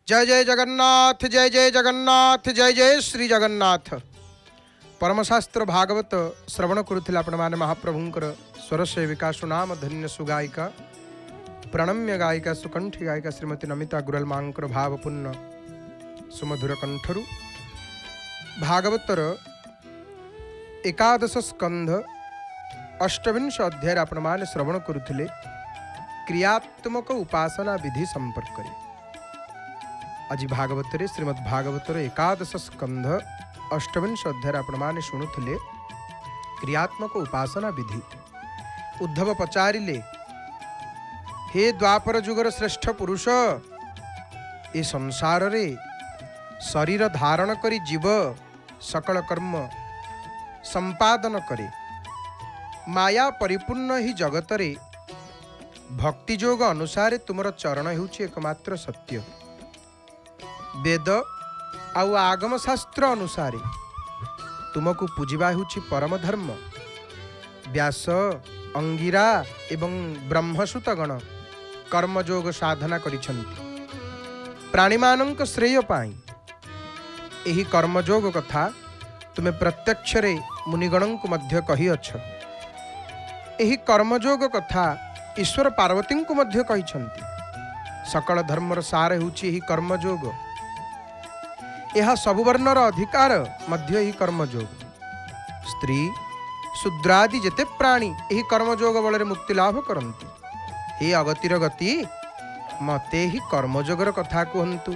जय जय जगन्नाथ, जय जय जगन्नाथ, जय जय श्री जगन्नाथ। परमशास्त्र भागवत श्रवण करुथिले आपण माने महाप्रभुंकर स्वर सेविका सुनाम धन्य सुगायिका प्रणम्य गायिका सुकंठी गायिका श्रीमती नमिता गुरल मांकर भावपूर्ण सुमधुर कंठरु भागवतर एकादश स्कंध अष्टविंश अध्याय आपण माने श्रवण करुथिले क्रियात्मक उपासना विधि संपर्क। आज भागवत श्रीमद् भागवतर एकादश स्कंध अष्टविंश अध्याय आपण माने शुणुथिले क्रियात्मक उपासना विधि। उद्धव पचारिले, हे द्वापर जुगर श्रेष्ठ पुरुष, ए संसार रे शरीर धारण करी जीव सकल कर्म संपादन करे। माया परिपूर्ण ही जगत रे भक्ति जोग अनुसार तुमर चरण हेउछि एकमात्र सत्य। वेद आउ आगम शास्त्र अनुसार तुमको पूजिबा हेउछि परम धर्म। व्यास, अंगिरा एवं ब्रह्मसुत गण कर्मयोग साधना करिछन्ति प्राणी मानक श्रेय पाई। एही कर्मयोग कथा तुमे प्रत्यक्ष रे मुनिगण को मध्य कही अछ। एही कर्मयोग कथा ईश्वर पार्वती को मध्य कहिछन्ति। सकल धर्मर सार हेउछि एही कर्मयोग। यह सबुवर्णर अधिकार मध्य ही कर्मयोग। स्त्री शूद्रादि जेते प्राणी यही कर्मयोग बल मुक्ति लाभ करती। हे अगतिर गति, मते ही कर्मयोगर कथा कहतु।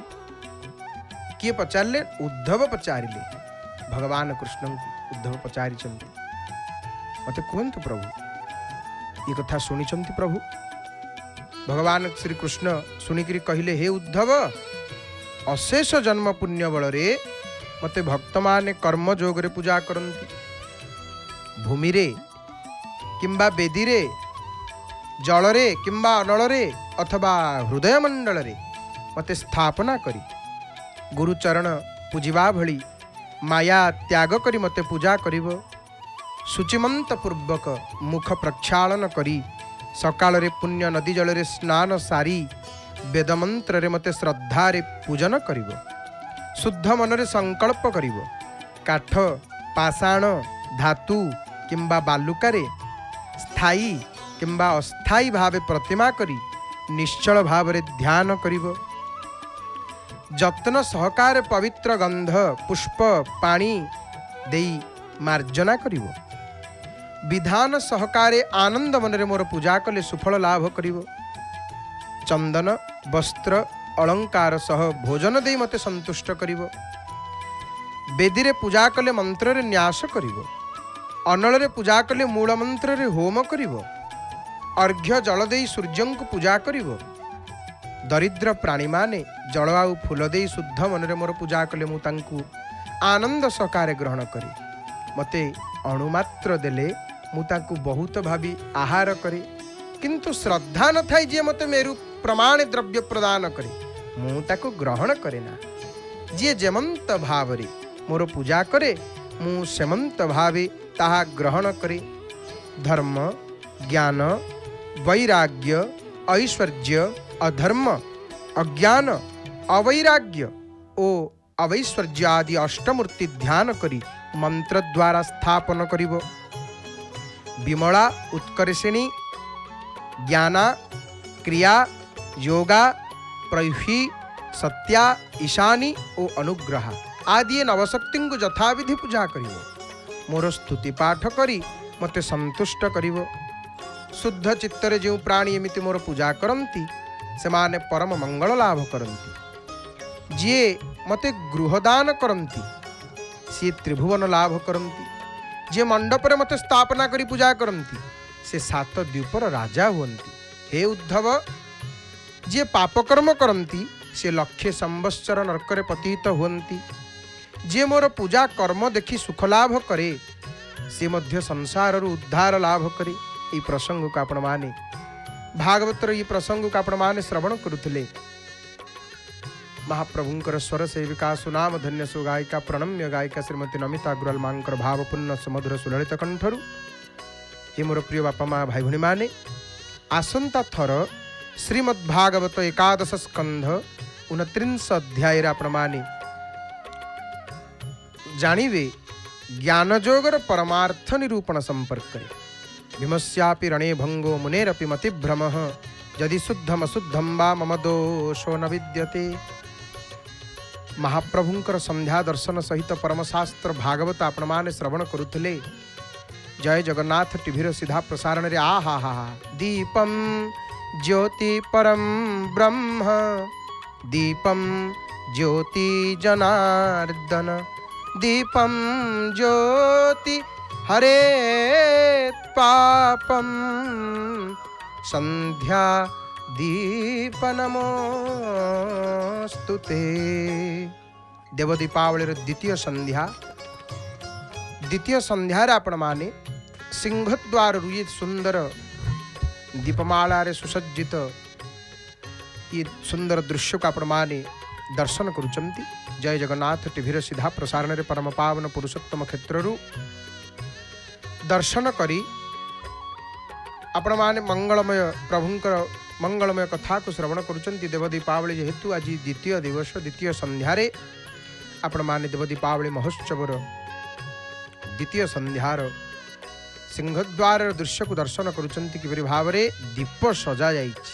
किए पचारे? उद्धव पचारे। भगवान कृष्ण को उद्धव पचारि मते कहतु प्रभु, ये कथा शुणी प्रभु। भगवान श्री कृष्ण शुणिकी कहले, हे उद्धव, अशेष जन्म पुण्य बल रे मते भक्त माने कर्म जोग रे पूजा करंती। भूमि रे किंबा वेदी रे, जल रे किंबा अनल रे अथवा हृदय मंडल रे मते स्थापना करी गुरुचरण पूजिबा भली माया त्याग करी मते पूजा करिवो। शुचिमंत पूर्वक मुख प्रक्षालन करी सकाल रे पुण्य नदी जल रे स्नान सारी वेद मंत्र रे मते श्रद्धा रे पूजन करिवो। शुद्ध मन रे संकल्प करिवो। काठ, पाषाण, धातु किंबा बालुका रे स्थायी किंबा अस्थायी भावे प्रतिमा करी निश्चल भाव रे ध्यान करिवो। जत्न सहकार पवित्र गंध पुष्प पानी देई मार्जना करिवो। विधान सहकारे आनंद मन रे मोर पूजा कले सुफल लाभ करिवो। चंदन वस्त्र अलंकार सह भोजन दे मते संतुष्ट करिवो। वेदी रे पूजा कले मंत्र रे न्यास करिवो। अनल रे पूजा कले मूल मंत्र रे होम करिवो। अर्घ्य जल दे सूर्य को पूजा करिवो। दरिद्र प्राणी माने जल आउ फूल दे शुद्ध मन रे मोर पूजा कले मु तांकु आनंद सहकारे ग्रहण करी। मते अणुमात्र देले मु तांकु बहुत भावी आहार करे। किंतु श्रद्धा न थाई जे मते मेरु प्रमाण द्रव्य प्रदान करे, मु ताको ग्रहण करे ना। जे जेमंत भाव रे मोर पूजा करे, मु सेमंत भावे ताहा ग्रहण करे। धर्म, ज्ञान, वैराग्य, ऐश्वर्य, अधर्म, अज्ञान, अवैराग्य ओ अवैश्वर्य आदि अष्टमूर्ति ध्यान करी मंत्र द्वारा स्थापन करिवो। विमला उत्कर्षिणी ज्ञाना क्रिया योगा प्रयुहि सत्या ईशानी ओ अनुग्रह आदि नवशक्ति को यथाविधि पूजा करिवो। मोर स्तुति पाठ करी मते संतुष्ट करिवो। शुद्ध चित्तरे जो प्राणी एमिति मोर पूजा करंती से माने परम मंगल लाभ करंती। जे मते गृहदान करंती से त्रिभुवन लाभ करंती। जे मंडप रे मते स्थापना करी पूजा करंती से सात द्वीपर राजा हुअन्ति। हे उद्धव, जे पापकर्म करंती से लक्षे संवत्सर नरकरे पतित हुअन्ति। जे मोर पूजा कर्म देखि सुख लाभ करे से मध्य संसार उद्धार लाभ करे। ये प्रसंग को आपण माने भागवतर ये प्रसंग को आपण माने श्रवण करुथिले। महाप्रभुंकर स्वर सेविका सुनाम धन्य सुगायिका प्रणम्य गायिका श्रीमती नमिता गुरल मांकर भावपूर्ण सुमधुर सुललित कंठरु। हे मोर प्रिय बापा माँ भाई भणी माने, आसंता थर श्रीमद्भागवत एकादश स्कंध 29 अध्याय आपण माने जानिबे ज्ञानजोगर परमार्थ निरूपण संपर्क भीमस्यापि रणे भंगो मुनेरपि मतिभ्रमः यदि शुद्धम अशुद्धम वा मम दोषो न विद्यते। महाप्रभुंकर संध्या दर्शन सहित परमशास्त्र भागवत आपण माने श्रवण करुथिले। जय जगन्नाथ टीवीर सीधा प्रसारण रे आहा हा दीपम ज्योति परम ब्रह्म दीपम ज्योति जनार्दन दीपम ज्योति हरे पापम संध्या दीप नमोस्तुते। देव दीपावली द्वितीय संध्या आपण माने सिंहद्वार ये सुंदर दीपमाला रे सुसज्जित ये सुंदर दृश्य को आपण माने दर्शन करुचंती। जय जगन्नाथ टीवीर सीधा प्रसारण रे परम पावन पुरुषोत्तम क्षेत्रु दर्शन करी आपण माने मंगलमय प्रभुंकर मंगलमय कथा को श्रवण करुचंती। देव दीपावली जेहेतु आज द्वितीय दिवस द्वितीय संध्यारे आपण माने देव दीपावली महोत्सवर द्वितीय संध्यार सिंहद्वार दृश्य को दर्शन करुचंती। किपरि भावरे दीप सजा जाइछि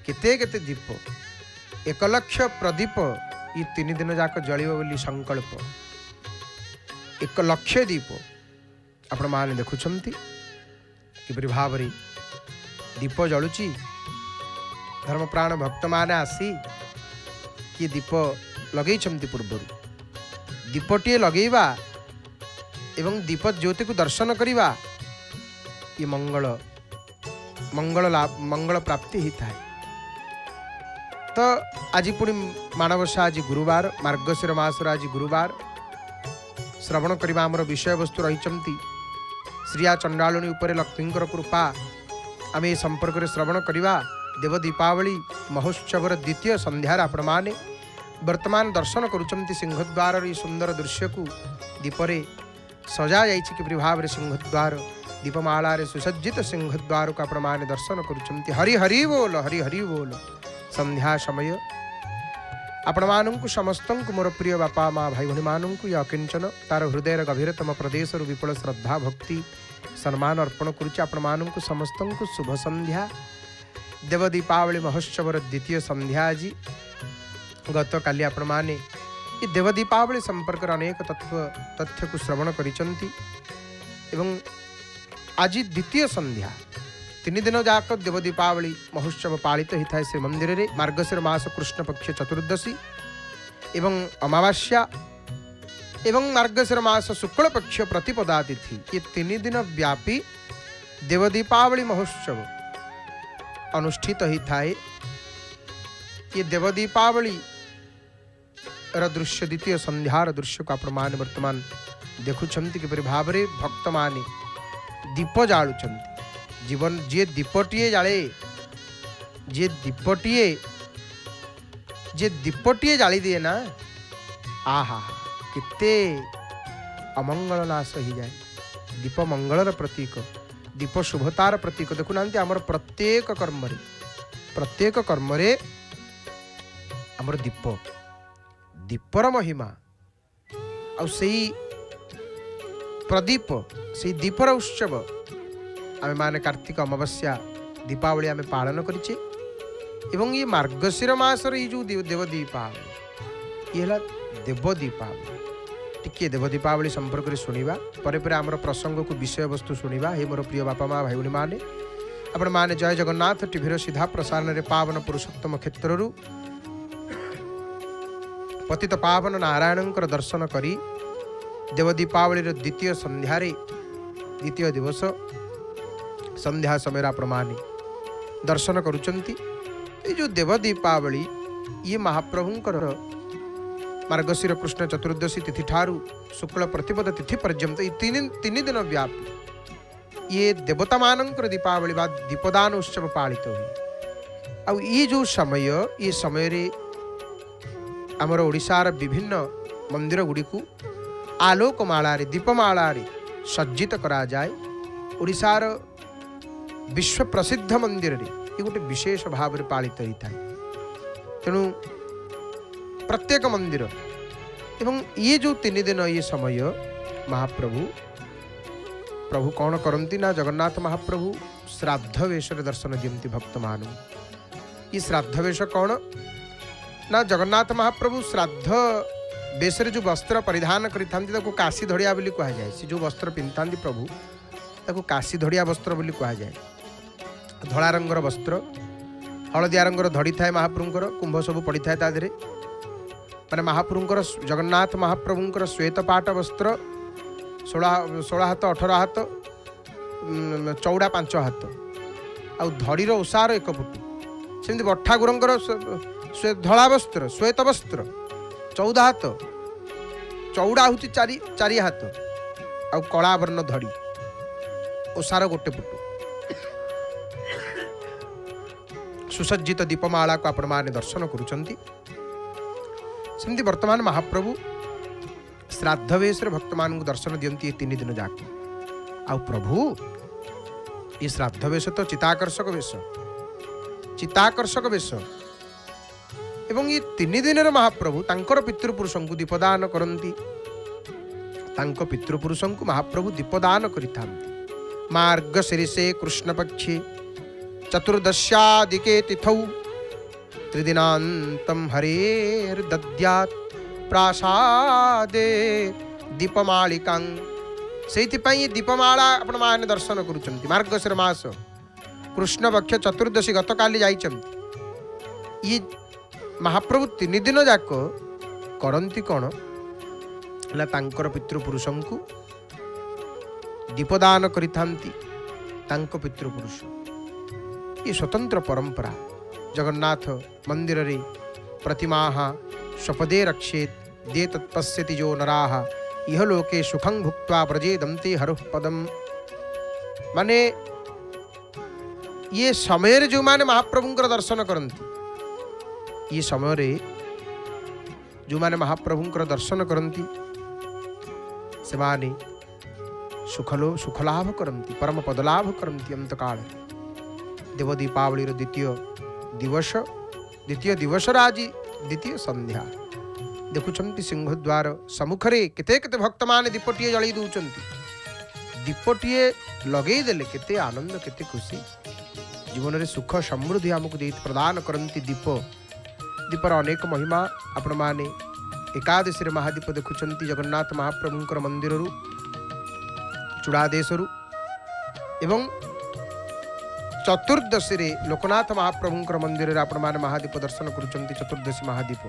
केते केते दीप 1 लाख प्रदीप ये 3 दिन जाक जलिबो बोली संकल्प 1 लाख दीप आपण माने देखुछंती किपरि भावरे दीप जलुची। धर्मप्राण भक्त माने आसी कि दीप लगेइछंती पूर्वरु दीपटिए लगेइबा एवं दीप ज्योति को दर्शन करिबा ये मंगल प्राप्ति ही थाए। तो आज पुणी माणवसा आज गुरुवार मार्गशीर मासर आज गुरुवार श्रवण करवा आमर विषय वस्तु रही श्रिया चंडालुनी उपर लक्ष्मींकर कृपा आम ए संपर्क में श्रवण करवा। देव दीपावली महोत्सवर द्वितीय संध्यार आपण माने वर्तमान दर्शन करुचंती सिंहद्वार सुंदर दृश्य को दीपरे सजा जाइछि कि भाव रे सिंहद्वार दीपमाला रे सुसज्जित सिंहद्वार को आपण माने दर्शन करुचंती। हरि हरि बोल हरि हरि बोल। संध्या समय आपण मानंकु समस्तंकु मोर प्रिय बापा माँ भाई भणी मानंकु या अकिंचन तार हृदय गभीरतम प्रदेश विपुल श्रद्धा भक्ति सम्मान अर्पण करुच्ची। आपण मानंकु समस्तंकु शुभ संध्या। देव दीपावली महोत्सवर द्वितीय संध्या आज गत काली आपण माने ये देव दीपावली संपर्क अनेक तथ्य को श्रवण करिसंती एवं आज द्वितीय संध्या 3 दिन जाक देव दीपावली महोत्सव पालित होता है श्री मंदिर रे। मार्गशीर मास कृष्ण पक्ष चतुर्दशी एवं अमावास्या एवं मार्गशीर मास शुक्ल पक्ष प्रतिपदा तिथि ये 3 दिन व्यापी देव दीपावली महोत्सव अनुष्ठित होता है। ये देव दीपावली दृश्य द्वितीय संध्यार दृश्य को आपण माने वर्तमान देखुछंती कि भाव रे भक्त माने दीप जालुछंती। जीवन जे दीपटिए जाले जे दीपटिए जाली दिए ना आहा किते अमंगल नाश हो जाए। दीप मंगलर प्रतीक दीप शुभतार प्रतीक देखुना आमर प्रत्येक कर्म रे आमर दीपर महिमा आ प्रदीप से दीपर उत्सव आम माने कार्तिक अमावस्या दीपावली आम पालन करिचे एवं ये मार्गशीर मासर ये जो देव दीपावली ये देव दीपावली टिके देव दीपावली संपर्क में शुणा पर आमर प्रसंग को विषय वस्तु शुणा। हे मोर प्रिय बापा माँ भाई माने आपण माने जय जगन्नाथ टीवीर सीधा प्रसारण में पावन पुरुषोत्तम क्षेत्रु पतित पावन नारायणंकर दर्शन करी देव दीपावली द्वितीय संध्यारे द्वितीय दिवस संध्या समय आपण माने दर्शन करुचंती। ये जो देव दीपावली ये महाप्रभुंकर मार्गशीर कृष्ण चतुर्दशी तिथि ठारू शुक्ल प्रतिपद तिथि पर्यंत तीन दिन व्यापी ये देवता मानंकर दीपावली बाद दीपदान उत्सव पालित हुए। आ ये जो समय ये समय रे आमर ओडिशार विभिन्न मंदिर गुड़ी को आलोकमाला दीपमाला सज्जित करा जाए। ओडिशार विश्व प्रसिद्ध मंदिर रे ये गोटे विशेष भाव में पालित होता है। तेणु प्रत्येक मंदिर एवं ये जो 3 दिन ये समय महाप्रभु प्रभु कौन करती ना जगन्नाथ महाप्रभु श्राद्ध वेश दर्शन दियंती भक्त मान। ये श्राद्ध वेश कौन ना जगन्नाथ महाप्रभु श्राद्ध वेश जो वस्त्र परिधान करते काशी धड़िया बोली कह जाए। से जो वस्त्र पिंधा प्रभु ताको काशी धड़िया वस्त्र बोली कह जाए। धला रंगर वस्त्र हलदिया रंगर धड़ी थाए महाप्रभुंर कुंभ सब पड़ी थाए तादे माने महाप्रभुंर जगन्नाथ महाप्रभुंर श्वेतपाट वस्त्र 16 हाथ 18 हाथ चौड़ा 5 हाथ आ धड़ीर ओसार 1 फुट सेमती बठा गुरंकर धला वस्त्र श्वेत वस्त्र 14 हाथ चौड़ा हूँ 4 हाथ आ कला वर्ण धड़ी ओसार 1 फुट सुसज्जित दीपमाला को आपण माने दर्शन करुचंती। सेमती वर्तमान महाप्रभु श्राद्ध वेश भक्त मान दर्शन दियंती 3 दिन जाके। आ प्रभु ये श्राद्ध वेश तो चिताकर्षक वेश एवं ये 3 दिन महाप्रभु तांकर पितृपुरुष को दीपदान करती। तांको पितृपुरुष को महाप्रभु दीपदान करिथांती। मार्गशीर्षे कृष्णपक्षे चतुर्दश्यादिके तिथौ त्रिदिनान्तं हरेर्दद्यात् प्रासादे दीपमालिकां। से दीपमाला आपण माने दर्शन करुचंती। मार्गशीर मास कृष्ण पक्ष चतुर्दशी गत काली जाइचंती। ये महाप्रभु 3 दिन जाक करंती कौन ना तांकर पितृपुरुष को दीपदान करिथांती। तांको पितृपुरुष ये स्वतंत्र परंपरा जगन्नाथ मंदिर रे प्रतिमा स्वपदे रक्षेत दे तत्पश्यति जो नराः इह लोके सुखं भुक्त्वा व्रजेदन्ते हरुः पदम। माने ये समय जो माने महाप्रभुंकर दर्शन करती। ये समय रे जो माने महाप्रभुंकर दर्शन करती से माने सुखलाभ करती परम पदलाभ करती। अंत काल देव दीपावली द्वितीय दिवस आज द्वितीय संध्या देखुंट सिंहद्वार सम्मुखें केते केते भक्त मान दीपटीए जलई दौरान। दीपटीए लगेदेले केते आनंद केते खुशी जीवन में सुख समृद्धि आमको दे प्रदान करती। दीपर अनेक महिमा आपण माने एकादशी महादीप देखुंट जगन्नाथ महाप्रभुंकर मंदिर चूड़ादेश एवं चतुर्दशी रे लोकनाथ महाप्रभुंकर मंदिर रे आपण माने महादीप दर्शन करुचंती। चतुर्दशी महादीप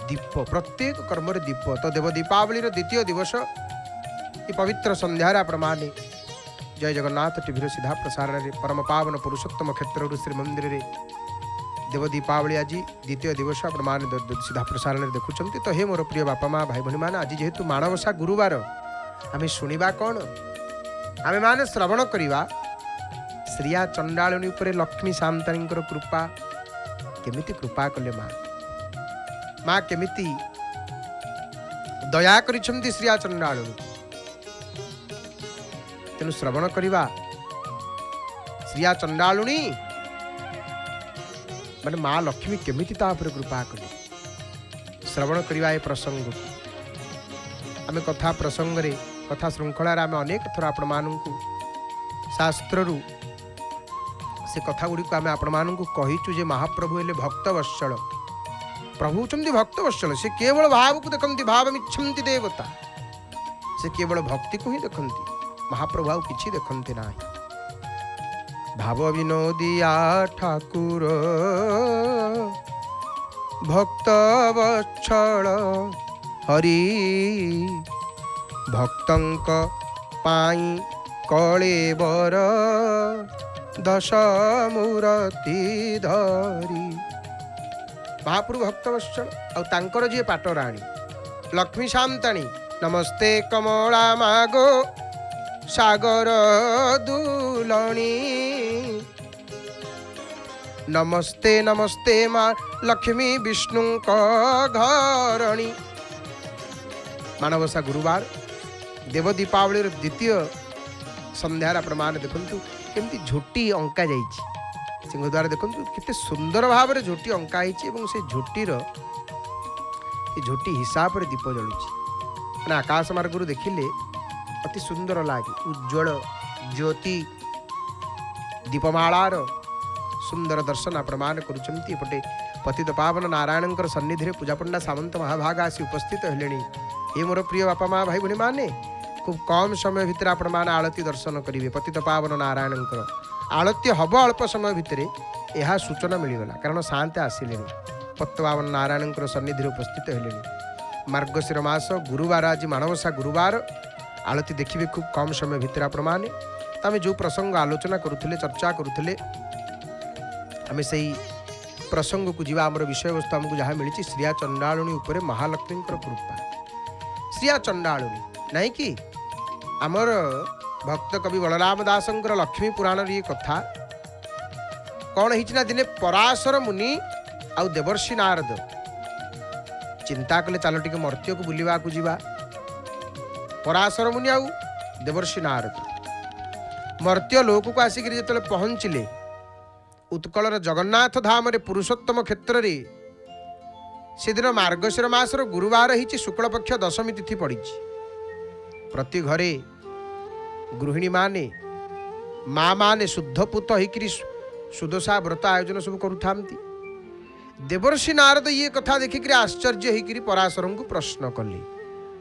दीप प्रत्येक कर्म रे दीप तो देव दीपावली रे द्वितीय दिवस ये पवित्र संध्या आपण माने जय जगन्नाथ टीवी सीधा प्रसारण रे परम पावन पुरुषोत्तम क्षेत्र श्री मंदिर रे देव दीपावली आज द्वितीय दिवस आपण माने सीधा प्रसारण रे देखुचंती। तो हे मोर प्रिय बापा माँ भाई भनी माने आज जेहेतु माणवसा गुरुवार आमे सुनिबा कौन आमे माने श्रवण करिवा श्रिया चंडालुनी उपरे लक्ष्मी शांतानी कृपा केमिति कृपा कले माँ केमिति दया करिछंती श्रिया चंडालुनी। तेनु श्रवण करिवा श्रिया चंडालुनी माने माँ लक्ष्मी केमिति ता उपरे कृपा कले श्रवण करिवा ए प्रसंग आमे कथा प्रसंग रे कथा श्रृंखला रे आमे अनेक थर आपण माननकु शास्त्ररु से कथा गुड़ी को आम आपण कहीचु जे महाप्रभु हेले भक्त वत्सल प्रभु चंदी भक्त वत्सल। से केवल भाव को देखती भावमिच्छन्ति देवता से केवल भक्ति को ही देखती महाप्रभु आउ किछि देखती ना। भाव विनोदिया ठाकुर भक्त वत्सल हरि भक्तंक पाई कलेबर दश मूर्ति धरी। महाप्रभु भक्त वत्सल और तांकर जी पाटराणी लक्ष्मी शांताणी नमस्ते कमला मागो सागर दुलणी नमस्ते नमस्ते माँ लक्ष्मी विष्णु घरणी। मानवसा गुरुवार देव दीपावली द्वितीय संध्यार प्रमाण देखु केमती झोटी अंका जाइए सिंहद्वार देखु केते सुंदर भाव में झोटी अंका से झोटीर ये झोटी हिसाब रे दीप जलुची मैंने आकाश मार्गरू देखिले अति सुंदर लगे उज्ज्वल ज्योति दीपमाଳାର सुंदर दर्शन आपण मान करुचंती एपटे पतित पावन नारायण सन्निधि पूजा पंडा सामंत महाभाग आसी उपस्थित हेले ये मोर प्रिय बापा माँ भाई भणी मैंने खूब कम समय भितर आपण मैंने आलती दर्शन करेंगे पतित पावन नारायण आलती हम अल्प समय भितर यह सूचना मिलगला कारण शांति आसिले पतित पावन नारायण सन्निधि उपस्थित हेले मार्गशीर मास गुरुवार आज माणवसा गुरुवार आलती देखिए खूब कम समय भितर आपण मैंने आम जो प्रसंग आलोचना करुले चर्चा करुले आम से प्रसंग को जीवा आमर विषय वस्तु आमको जहाँ मिली श्रिया चंडालुणी उपर महालक्ष्मी कृपा श्रिया चंडालुणी नहीं कि आमर भक्त कवि बलराम दासंकर लक्ष्मी पुराण ये कथा कौन है दिने पराशर मुनि आउ देवर्षि नारद चिंता कले चलो टे मर्त्य को बुलवा को जीवा पराशर मुनि आउ देवर्षि नारद मर्त्य लोक को आसिक जो पहुँचले उत्कलर जगन्नाथ धाम रे पुरुषोत्तम क्षेत्र रे से दिन मार्गशीर मासर गुरुवार ही शुक्ल पक्ष दशमी तिथि पड़ी प्रति घरे गृहिणी माने माँ माने शुद्धपूत होकर सुदशा व्रत आयोजन सब करुता देवर्षि नारद ये कथा देखिक आश्चर्य होकर पराशर को प्रश्न कले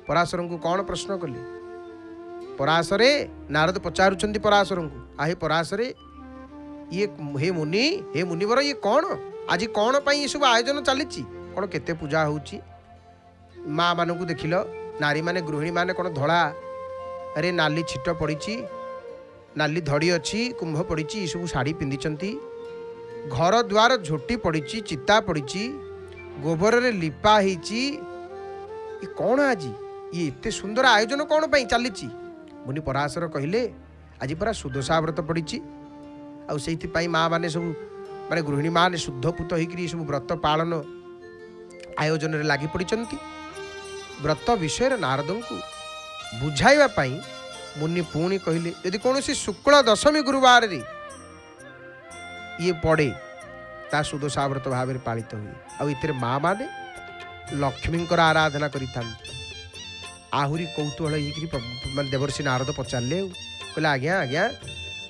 पराशर को कौन प्रश्न कले पराशरे नारद पचारुंट पराशर को आहे पराशरे ये हे मुनिवर ये कौन आज कौन पाई ये सब आयोजन चली कौन केते पूजा होची माँ मान को देख नारी माने गृहिणी माने कौन धड़ा अरे नाली छिट पड़ी नाली धड़ी अच्छी कुंभ पड़ी ये सब शाढ़ी पिंधि घर द्वार झोटी पड़ी चिता पड़ी गोबर रे लिपा होती कौन आज ये इतने सुंदर आयोजन कौन पाई चली मुनि पराशर कहले आज परा सुदशा व्रत पड़ी आई माँ मैंने सब माने गृहिणी माने शुद्धपूत होकर सब व्रत पालन आयोजन रे लगी पड़ी व्रत विषय नारद को बुझाइबा मुनि पुणी कहले यदि कौन शुक्ल दशमी गुरुवार रे ये पड़े ता सुदशा व्रत भाव में पालित हुए आर माँ माने लक्ष्मी आराधना करी आहुरी कौतूहल होकर देवर्षि नारद पचारे कहले आज्ञा आज्ञा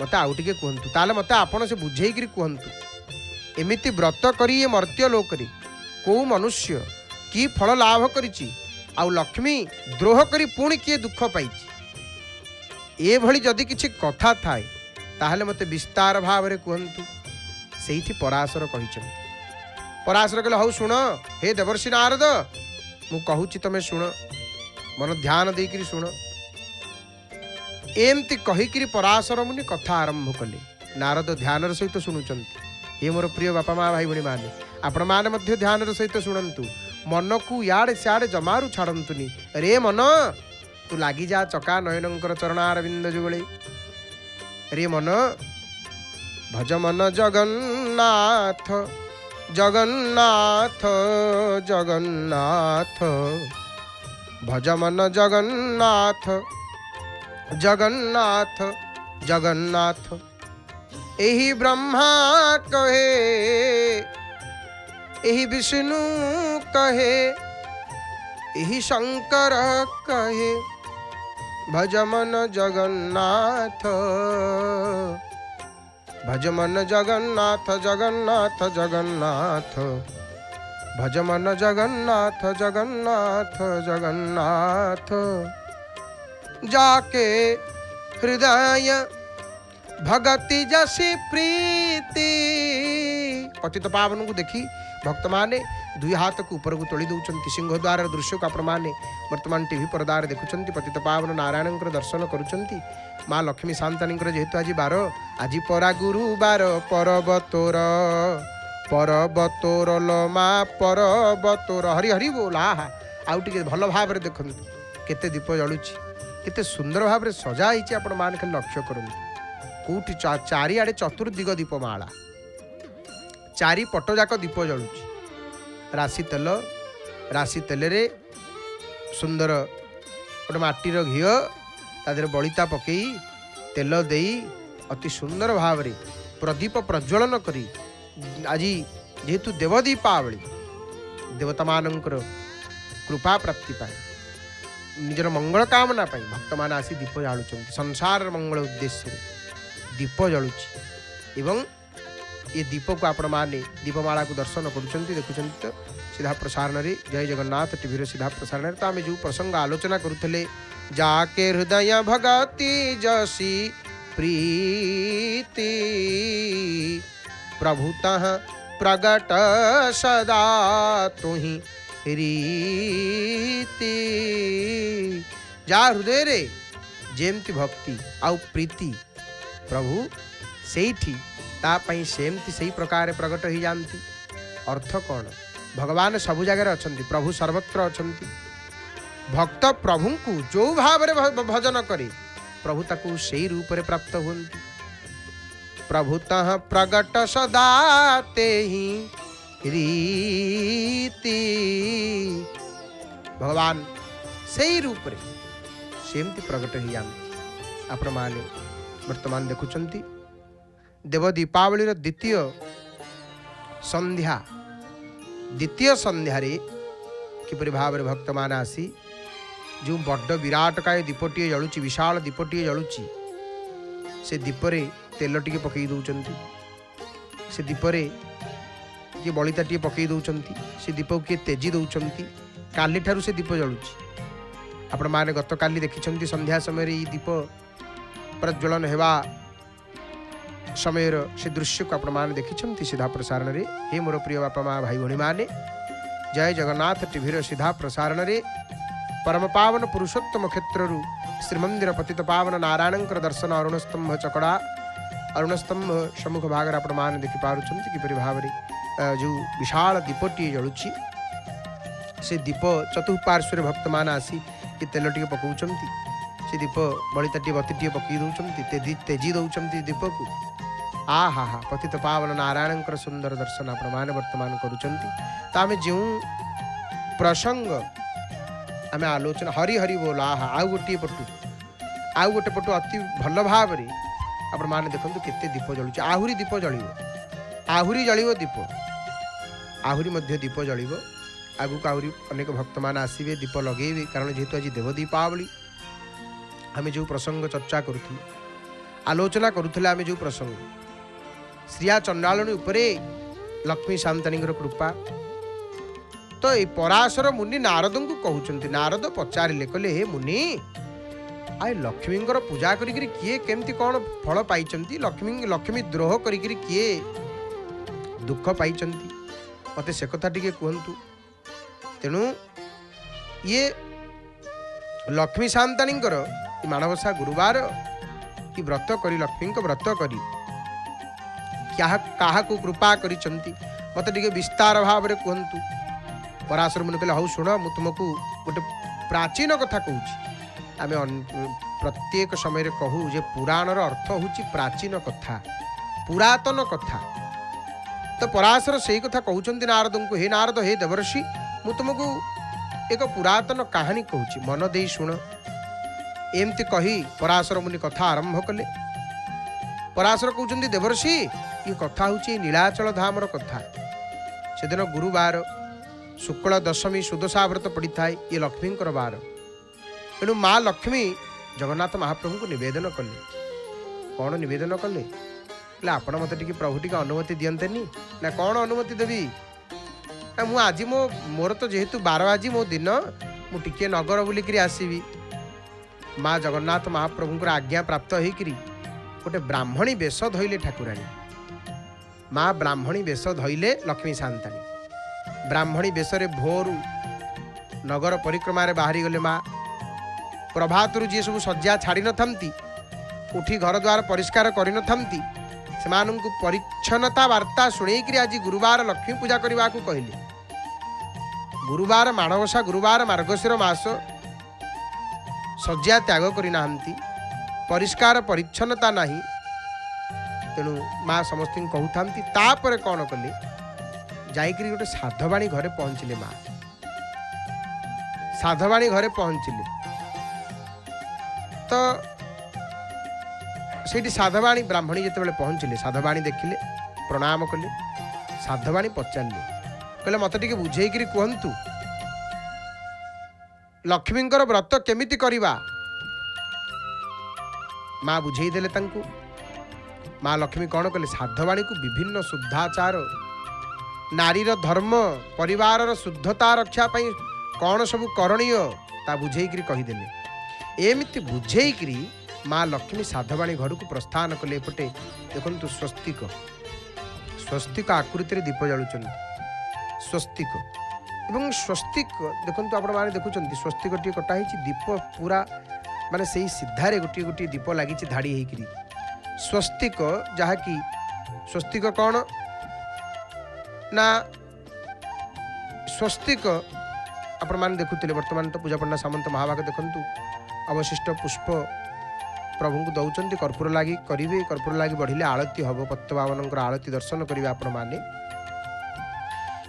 मत आउ टे कहतु ताले मत आपण से बुझे कहतु एमिति व्रत करी मर्त्य लोक कौ मनुष्य की फल लाभ करिछि आउ लक्ष्मी द्रोह करी पुणी किए दुख पाई एभली जदि किछि कथा थाए ताहले मते विस्तार भाव रे कहतु सेठी पराशर कहिछन पराशर कहले हौ सुन हे देवर्षि नारद मु कहूछि तमे सुन मन ध्यान देकरी सुन एमती कहीकि पराशर मुनि कथा आरंभ कले नारद ध्यान सहित शुणुंट ये मोर प्रिय बापा माँ भाई भणी मैंने आपण मैंने ध्यान सहित शुणु मन को याड़े सियाड़े जमारू छाड़तुनि रे मन तू लगी जा चका नयनंकर चरणारविंद जुगले रे मन भज मन जगन्नाथ जगन्नाथ जगन्नाथ भज मन जगन्नाथ जगन्नाथ जगन्नाथ एही ब्रह्मा कहे एही विष्णु कहे एही शंकर कहे भज मन जगन्नाथ भज मन जगन्नाथ जगन्नाथ जगन्नाथ भज मन जगन्नाथ जगन्नाथ जगन्नाथ जाके हृदय भगति जसी प्रीति पतित पावन को देखी भक्त माने दुई हाथ को ऊपर को तोली दौरान सिंहद्वार दृश्य को आपण मैंने वर्तमान टीवी पर्दार देखुं पतित पावन नारायण दर्शन करुँच माँ लक्ष्मी शांतानी जेहेतु आज बार आज परा गुरुवार परबतोर परबतोर लो माँ परबतोर हरि हरि बोल आहा आउ टे भल भाव देखु केते दीप जलुची केते सुंदर भाव में सजा होती आपण मान खाली लक्ष्य करूँ कौटी चारिआडे चतुर्दिग दीपमाला चारि पट जाक दीप जलुची राशि तेल रे सुंदर गोटे माटीर घी तादर बलिता पकई तेल दे अति सुंदर भाव में प्रदीप प्रज्वलन करी आज जेहेतु देव दीपावली देवता मानकर कृपा प्राप्ति पाए निजर मंगल कामना पाई भक्त मान आसी दीप जालुं संसार मंगल उद्देश्य दीप जलुची एवं ये दीप को आपण माने दीपमाला को दर्शन करुँच देखुं तो सीधा प्रसारण रे जय जगन्नाथ टीवी सीधा प्रसारण तो आम जो प्रसंग आलोचना करुले जाके हृदय भगति जसी प्रीति प्रभुतः प्रगट सदा तुहि रीति जा हृदय रे जेमती भक्ति आउ प्रीति प्रभु सेठी तापाई सेमती सही प्रकार प्रकट हो जाती अर्थ कौन भगवान सबु जगह अच्छा प्रभु सर्वत्र अच्छा भक्त प्रभु को जो भाव में भजन करे प्रभु ताकू से रूप में प्राप्त होती प्रभुतः प्रगट सदा तेहि रीति भगवान से रूप में सेमती प्रकट हो जाती आपण माने वर्तमान देखुंती देव दीपावली द्वितीय संध्यारे किपरि भाव में भक्त मान आसी जो बड़ विराट काय दीपटे जलुची विशाल दीपटे जलुची से दीपरे तेल टिके पकई दौरान से दीपरे किए बलिता टे पकई दौरान से दीप किए तेजी दौरान काली ठारू से दीप जलुची आपण माने गत काली देखिछंती संध्या समय ये दीप प्रज्वलन हेबा समय से दृश्य को आपण माने देखिछंती सीधा प्रसारण रे हे मोर प्रिय बापा माँ भाई भणी माने जय जगन्नाथ टीवी सीधा प्रसारण रे परम पावन पुरुषोत्तम क्षेत्र श्रीमंदिर पतित पावन नारायण दर्शन अरुणस्तंभ चकड़ा अरुणस्तंभ सम्मुख भाग आपण माने देखि पारुछंती किपरि भाव जो विशाल दीपटी जलुची से दीप चतुःपार्श्व भक्त मान आसी कि तेल टिके पकाउछंती से दीप बलिता बती पकई दौरान तेजी दौरान दीप को आ हा हा पतित पावन नारायण सुंदर दर्शन आपण माने वर्तमान करुँच जो प्रसंग आम आलोचना हरि हरि बोल आहा आउ गोटे पटु अति भल भाव आपण माने देखु केते दीप जलुची आहुरी दीप जल आहुरी जलिव दीप आहुरी मध्य दीप जलिव आगु आहुरी अनेक भक्त मान आसवे दीप लगे कारण जेहेतु आज देव दीपावली आम जो प्रसंग चर्चा करूँ आलोचना करूँ आम जो प्रसंग श्रिया चंडालनी उपरे लक्ष्मी शांतानी कृपा तो ये पराशर मुनि नारद को कहते नारद पचारे कहले हे मुनि आए लक्ष्मी पूजा करी किए केमती कौन फल पाई लक्ष्मी द्रोह करी किए दुख पाई मते से कथा टिके कहतु तेणु ये लक्ष्मी शांतानी माणवसा गुरुवार कि व्रत करी लक्ष्मी व्रत करी क्या कृपा करिसंती मते टिके विस्तार भाव में कहतु पराशर मुनि कहले हौ शुण मु तुमको गोटे प्राचीन कथा कहूँ आम प्रत्येक समय कहू जे पुराणर अर्थ हूँ प्राचीन कथा पुरातन कथा तो पराशर से कथा कहते नारद को हे नारद हे देवर्षि मु तुमको एक पुरातन कहानी कहूँ मन दे शुण एमती कही पराशर मुनि कथा आरंभ कले पराशर कहते देवर्षि ये कथा हूँ नीलाचल धामर कथा से दिन गुरुवार शुक्ल दशमी सुदशा व्रत पड़ी थाए ये लक्ष्मी बार तेणु माँ लक्ष्मी जगन्नाथ महाप्रभु को निवेदन कले कौन निवेदन कले आपण मत टी प्रभु टी अनुमति दियंतेनी ना कौन अनुमति देवी मु आज मोर तो जेहेतु 12 आज मो दिन मुझे नगर बुलिक आसबि माँ जगन्नाथ महाप्रभु आज्ञा प्राप्त होकर गोटे ब्राह्मणी बेश धोइले ठाकुराणी माँ ब्राह्मणी बेश धोइले लक्ष्मी शांतानी ब्राह्मणी बेशरे भोरू नगर परिक्रमा बाहरी गले माँ प्रभातरू जी सब सज्जा छाड़ी नथांती उठी घर द्वार परिष्कार करि नथांती सेमानंकु परिच्छन्नता वार्ता शुणेकरी आज गुरुवार लक्ष्मी पूजा करने को कहले गुरुवार माणवसा गुरुवार मार्गशीर मास सज्जा त्याग करना परिष्कार परिच्छन्नता नहीं तेणु माँ समस्त कहता तापर कौन कले जाइकरी गोटे साधवाणी घरे पहुँचले माँ साधवाणी घरे पहुँचले तो से साधवाणी ब्राह्मणी जिते पहुँचले साधवाणी देखिले प्रणाम कले साधवाणी पचारे कहले मत टे बुझेक कहतु लक्ष्मींकर व्रत केमिति करिबा माँ बुझेदेले तांकु। माँ लक्ष्मी कौन कले साधवाणी को विभिन्न शुद्धाचार नारीर धर्म परिवार शुद्धता रक्षा पाई कौन सब करणीय ता बुझेकरी कहीदेले। एमिति बुझेकरी माँ लक्ष्मी साधवाणी घर को प्रस्थान कले। एपटे देखु स्वस्तिक स्वस्तिक आकृति दीप जालुं स्वस्तिक एवं स्वस्तिक देखु आपण मैंने देखुं स्वस्तिक टी कटाई दीप पूरा माने से सीधारे गोटे गोटे दीप लगी धाड़ी होकरी स्वस्तिक जहाँकि स्वस्तिक कौन ना स्वस्तिक आपण मैंने देखुले वर्तमान तो पूजा पंडा सामंत महाभाग देखु अवशिष्ट पुष्प प्रभु को दौरान कर्पूर लगी करेंगे। कर्पूर लगी बढ़िले आलती हम पत्तवान आलती दर्शन करेंगे। आपण मैंने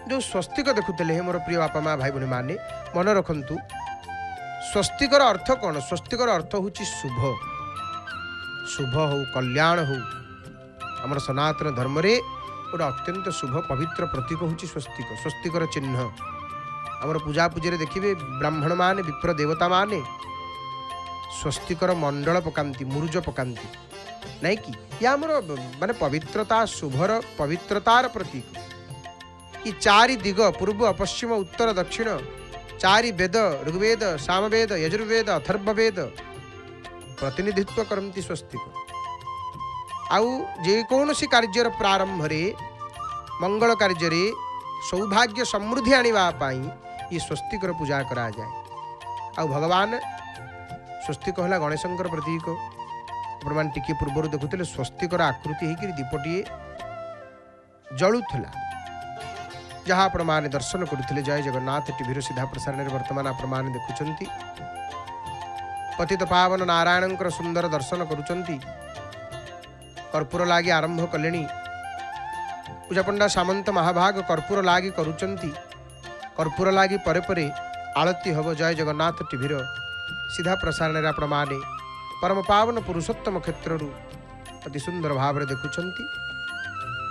जो स्वस्तिक देखुले मोर प्रिय बापा माँ भाई भनी मैंने मन रखु स्वस्तिकर अर्थ कौन? स्वस्तिकर अर्थ हूँ शुभ शुभ हो कल्याण हो। आमर सनातन धर्म रे गोटे अत्यंत शुभ पवित्र प्रतीक हूँ स्वस्तिक। स्वस्तिकर चिन्ह आमर पूजा पूजा देखिए ब्राह्मण माने विप्र देवता माने स्वस्तिकर मंडल पकांती मुरुज पकांती नहीं कि या आमर माने पवित्रता शुभर पवित्रतार प्रतीक। ये चारि दिग पूर्व पश्चिम उत्तर दक्षिण चारि वेद ऋग्वेद सामवेद यजुर्वेद अथर्ववेद प्रतिनिधित्व करती स्वस्तिक। आउ जेकोसी कार्यर प्रारंभ रे मंगल कार्य सौभाग्य समृद्धि आने ये स्वस्तिकर पूजा करा जाए। आउ भगवान स्वस्तिक है गणेशंकर प्रतीक। अपन टिके पूर्व देखुले स्वस्तिकर आकृति होकर दीपटीए जलुला जहाँ आपण मैंने दर्शन करुले। जय जगन्नाथ टीवी सीधा प्रसारण वर्तमान आपण मैंने देखुंट पतित पावन नारायण सुंदर दर्शन करुंच। कर्पूर लागी आरंभ कले पूजा पंडा सामंत महाभाग कर्पूर लागी करुंच। कर्पूर लागी परे परे आलती हम जय जगन्नाथ टीवी सीधा प्रसारण आपण मैंने परम पावन पुरुषोत्तम क्षेत्र अति सुंदर भाव में देखुंट।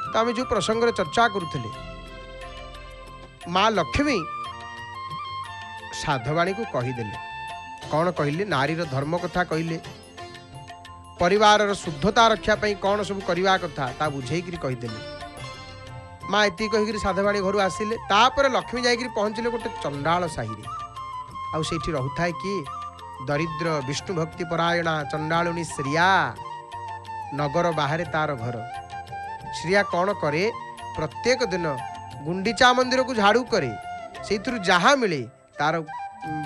तो आम जो प्रसंग चर्चा करुले माँ लक्ष्मी साधवाणी को कहीदेले कौन कहले नारीर धर्म कथा कहले परिवार शुद्धता रक्षा पाई कौन सब करवा कथा ता बुझेकरी कहीदेले। माँ एति कहीकरी साधवाणी घर आसिले तापर लक्ष्मी जाइकरी पहुँचले गोटे चंडाल साही आउ सेठी रहुथाए किए दरिद्र विष्णु भक्ति परायणा चंडालुनी श्रिया नगर बाहर तार घर। श्रिया कौन करे प्रत्येक दिन गुंडीचा मंदिर को झाड़ू करे से जहाँ मिले तार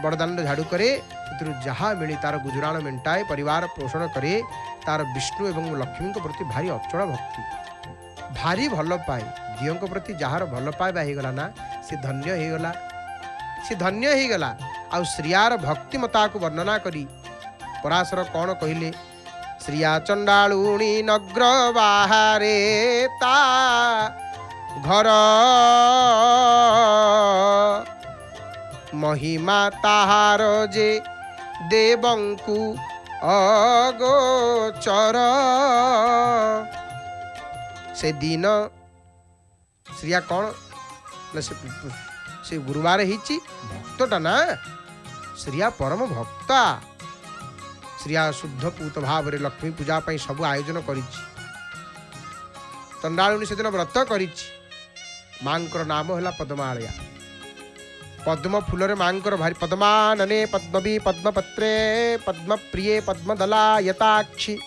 बड़दान झाड़ू करे से जहाँ मिले तार गुजराण मेंटाए परिवार पोषण करे। तार विष्णु एवं लक्ष्मी को प्रति भारी अचल भक्ति भारी भल पाए दियों को प्रति जार भल पाइबा होगला ना से धन्य होगला से धन्य होगला। आउ श्रियार भक्तिमता को वर्णना करी पराशर कौन कहले श्रिया चंडालुणी नग्र बाहारे ता घर महिमा ताहार जे देवंकु अगोचर। से दिन श्रिया कौन से गुरुवार हिची भक्तटा ना श्रिया परम भक्ता। श्रिया शुद्ध पूत भाव रे लक्ष्मी पूजा पाई सब आयोजन करिछि। चंडालुनी से दिन व्रत करिछि। मांकर नाम है पद्मालया। पद्म फूल रे मांकर भारी पद्मानने पद्मवी पद्मपत्रे पद्मप्रिये पद्मदला यताक्षी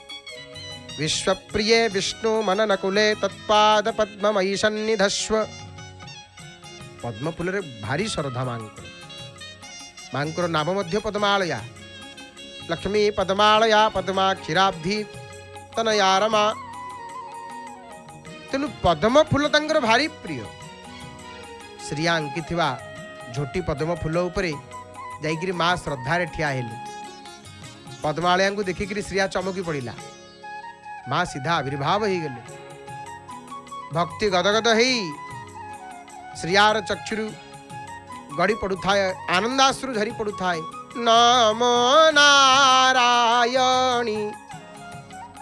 विश्वप्रिये विष्णु मननकुले तत्पाद पद्ममयी सन्निधस्व। पद्म फूल रे भारी श्रद्धा मांकर नाम मध्य पद्मालया। लक्ष्मी पद्मालया पद्मा क्षीराब्धि तनया रमा। तेणु पद्म फूल तंकर भारी प्रिय। श्रिया अंकित झोटी पद्म फूल उपरे जाइकरी माँ श्रद्धार ठिया हेले। पद्मालया को देखिक श्रिया चमकी पड़ा। माँ सीधा आविर्भाव हो गले। भक्ति गदगद हो श्रियार चक्षुरु गड़ी पड़ुए आनंदाश्रु झरी पड़ुए। नमो नारायणी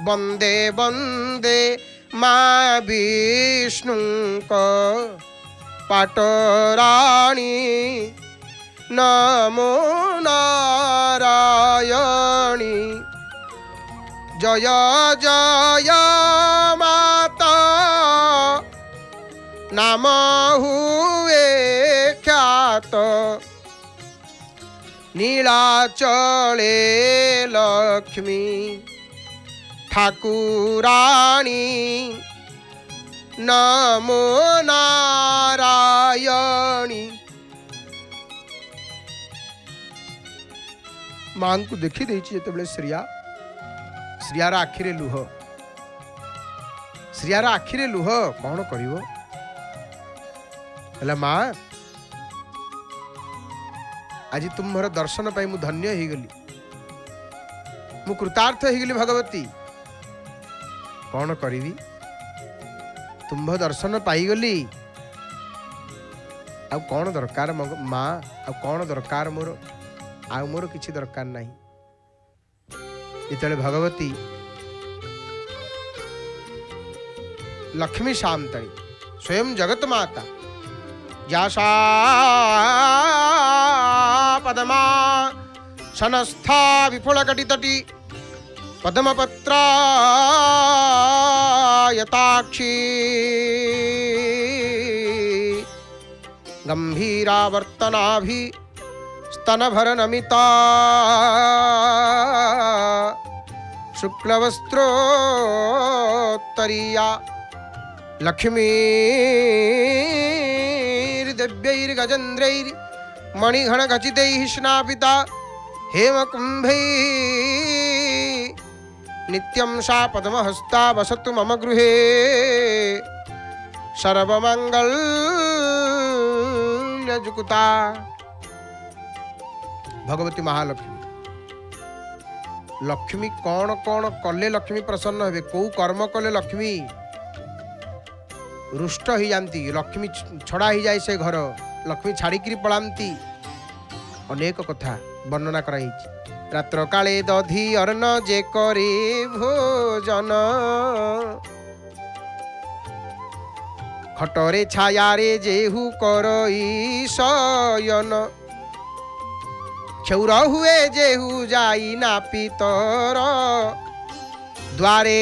वंदे वंदे माँ विष्णु को पाटराणी नमो नारायणी जय जय माता नाम हुए ख्यात नीलाचले लक्ष्मी ठाकुराणी नमो नारायणी। मां को देखी देछि जेतेबेले श्रियार आखिरे लुह कौन करिवो हला मां आज तुम्हार दर्शन पाई मु धन्य हो गली मु कृतार्थ हो गली भगवती कौन करी तुम्भ दर्शन पाईगली आ कौन दरकार माँ आ कौन दरकार मोर किछि दरकार नहीं। जिते भगवती लक्ष्मी शांतणी स्वयं जगत माता यासा पदमा शनस्था विपुल कटितटी पद्मपत्रायताक्षी गंभीरावर्तनाभि स्तनभर नमिता शुक्लवस्त्रोत्तरीया लक्ष्मीर्दिव्यैर्गजेन्द्रैर् मणिघणखचितैः स्नापिता हेमकुम्भैः नित्यं सा पद्महस्ता वसतु मम गृहे सर्वमंगलजुकुता। भगवती महालक्ष्मी लक्ष्मी कौन कौन कले लक्ष्मी प्रसन्न हेबे कौ कर्म कले लक्ष्मी रुष्ट ही जानती लक्ष्मी छड़ा ही जाए से घर लक्ष्मी छाड़िकी पलांती अनेक कथा वर्णना कराई। रात्र काले दधी अर्ण जे करे भोजन खटरे छायारे जेहू करई शयन क्षौर हुए जेहू जाई नापितर द्वारे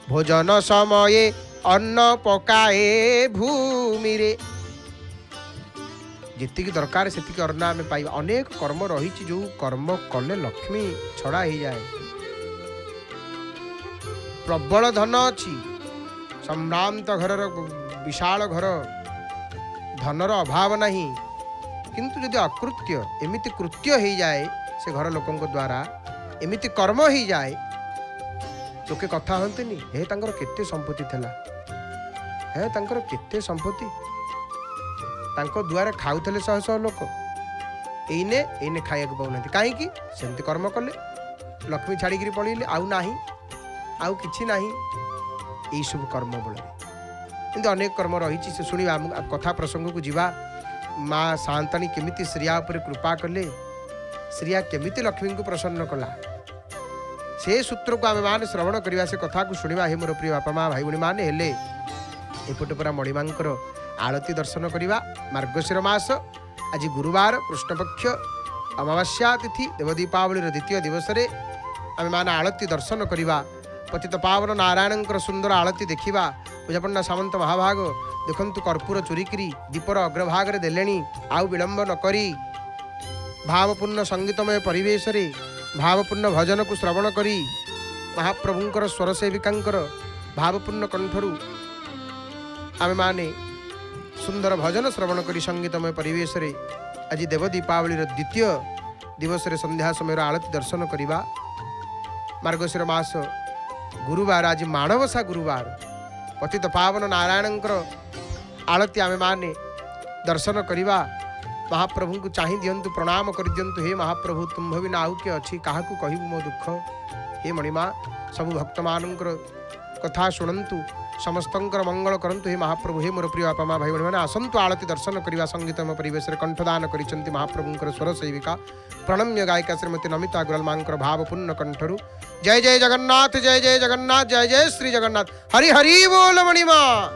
भोजन समये अन्न पकाए भूमि रे जितकी दरकार से अन्न आम पाइबा। अनेक कर्म रही जो कर्म कले लक्ष्मी छड़ा ही जाए। प्रबल धन अच्छी सम्भ्रांत घर विशाल घर धनर अभाव नहीं किंतु यदि अकृत्य एमिति कृत्य हो जाए से घर लोकों द्वारा एमिति कर्म हो जाए लोके कथा हंतनी हे तांकर केते संपत्ति थला हे तांकर केते संपत्ति तांको द्वारा खाऊले शह शह लोक एने एने खाइक पाऊना कहीं सेमती कर्म कले लक्ष्मी छाड़ी पड़े आउ नाही आउ किछि नाही यही सब कर्म बल कि अनेक कर्म रही से शुणा कथा प्रसंग को जीवा। माँ शांताणी केमिति श्रिया उपर कृपा कले श्रिया केमिति लक्ष्मी को प्रसन्न कला से सूत्र को आम मान श्रवण करवा से कथा को शुणा। हे मोर प्रिय बापा माँ भाई भाई मैंने हेले एपटे पूरा मणिमांकर आरती दर्शन करवा। मार्गशीर मास आज गुरुवार कृष्णपक्ष अमावास्या तिथि देव दीपावली द्वितीय दिवस आम मान आरती दर्शन करवा। पतित पावन नारायण सुंदर आरती देखा। पूजापंडा सामंत महाभाग देखु कर्पूर चोरिकी दीपर अग्रभाग देले आउ विलंब नकरी भावपूर्ण संगीतमय परिवेश भावपूर्ण भजन को श्रवण करी महाप्रभुंकर स्वर सेविकांकर भावपूर्ण कंठरू आमे माने सुंदर भजन श्रवण करी संगीतमय परिवेश आज देव दीपावली द्वितीय दिवस संध्या समय आरती दर्शन करवा। मार्गशीर मास गुरुवार आज माणवसा गुरुवार पतित पावन नारायण आरती आमे माने दर्शन करवा। महाप्रभु को चाहि दियंतु प्रणाम कर दियंतु। हे महाप्रभु तुम्भ भी आउ किए अच्छी क्या कहबू मो दुख। हे मणिमा सबु भक्त मानकर कथा शुणंतु समस्तंकर मंगल करंतु। हे महाप्रभु हे मोर प्रिय बापा माँ भाई भाई मैंने आसंतु आरती दर्शन करवा। संगीतमय परिवेश कंठदान करिसेंति महाप्रभुंकर स्वर सेविका प्रणम्य गायिका श्रीमती नमिता गुरल मांकर भावपूर्ण कंठरू। जय जय जगन्नाथ जय जय जगन्नाथ जय जय श्री जगन्नाथ। हरि हरि बोल मणिमा।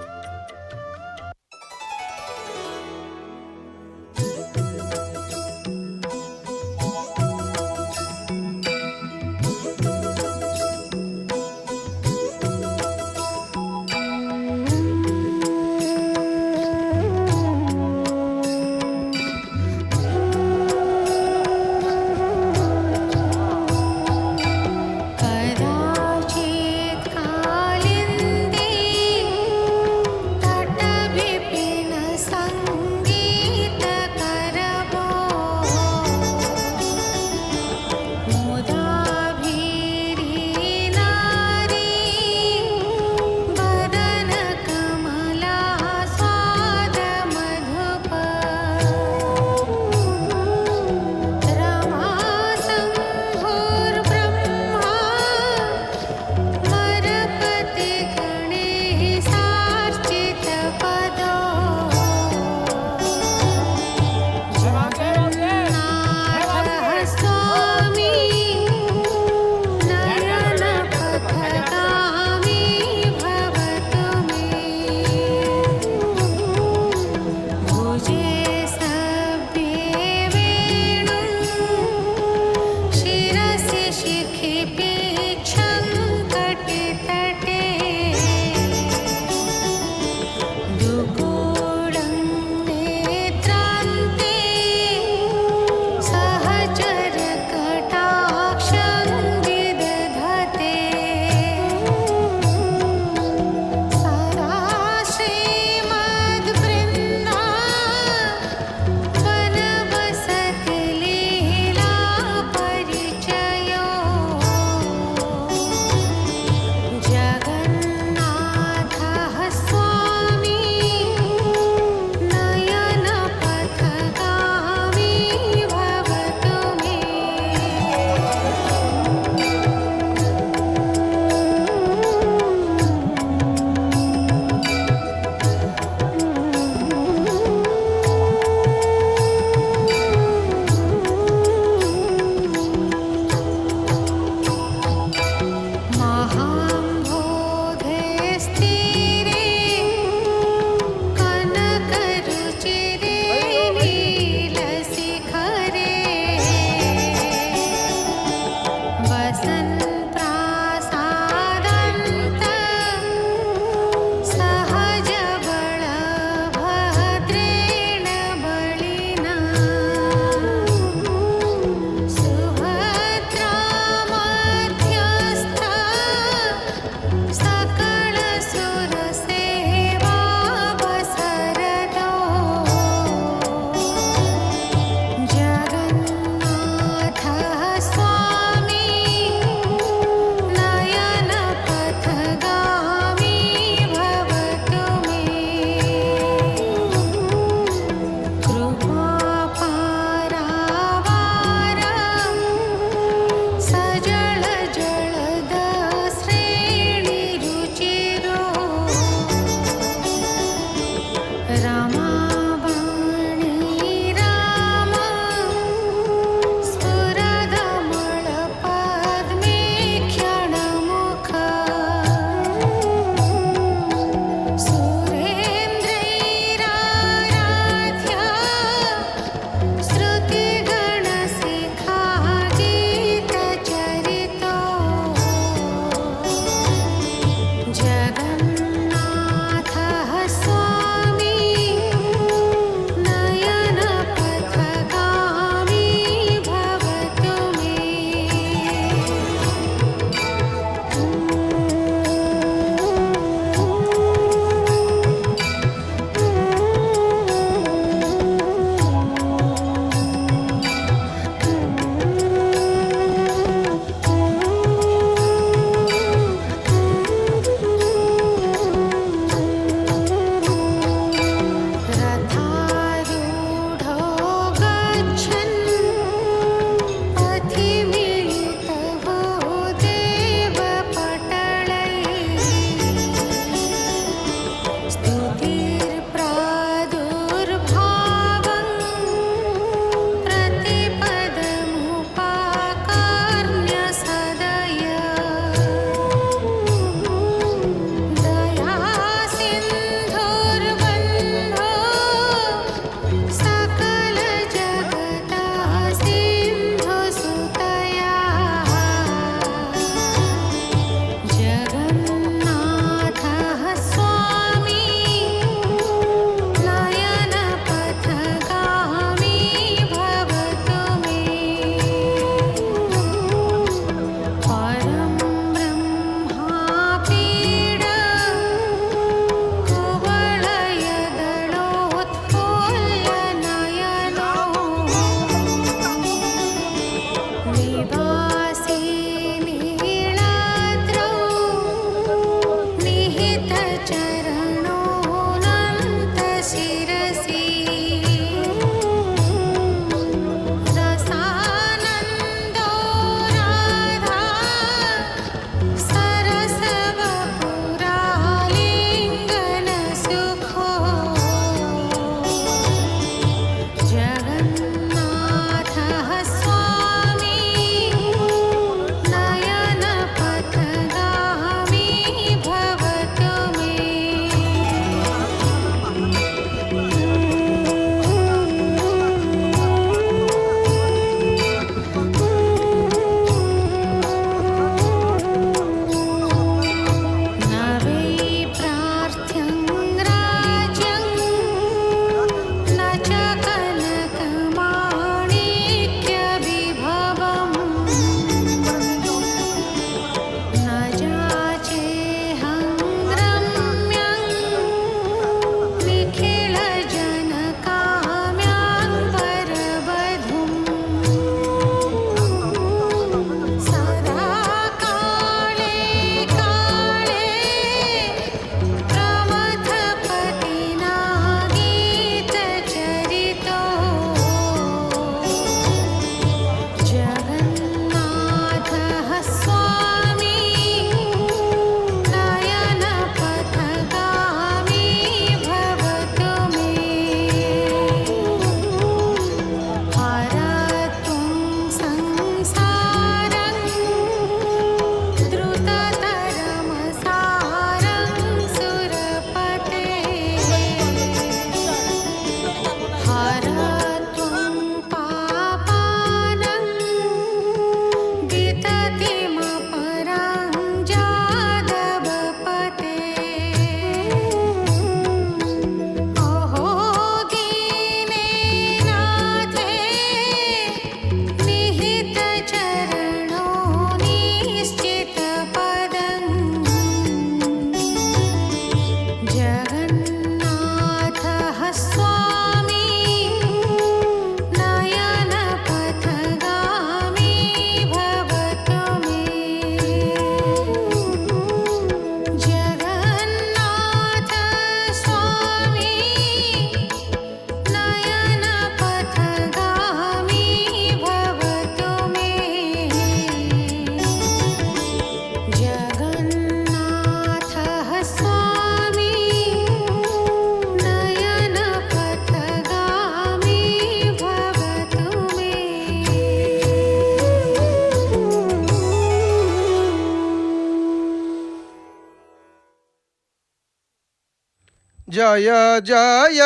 जय जय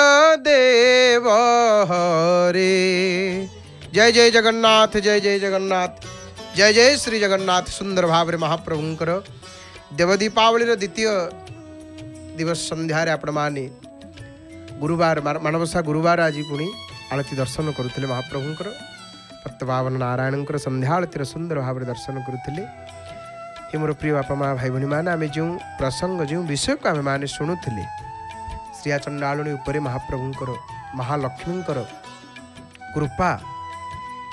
देव हरे। जय जय जगन्नाथ, जय जय जगन्नाथ, जय जय श्री जगन्नाथ। सुंदर भाव में महाप्रभुंकर देव दीपावली द्वितीय दिवस संध्यारे आपण माने गुरुवार मानवसा गुरुवार आज पुणी आरती दर्शन करुले महाप्रभुंकर पत्तपावन नारायणकर संध्या आरतीर सुंदर भाव में दर्शन करुले। हे मोर प्रिय बापा माँ भाई भनी मैंने आम जो प्रसंग जो विषय को आम मैंने शुणुले श्रिया चंडालुणी उपरे महाप्रभुंकर महालक्ष्मींकर कृपा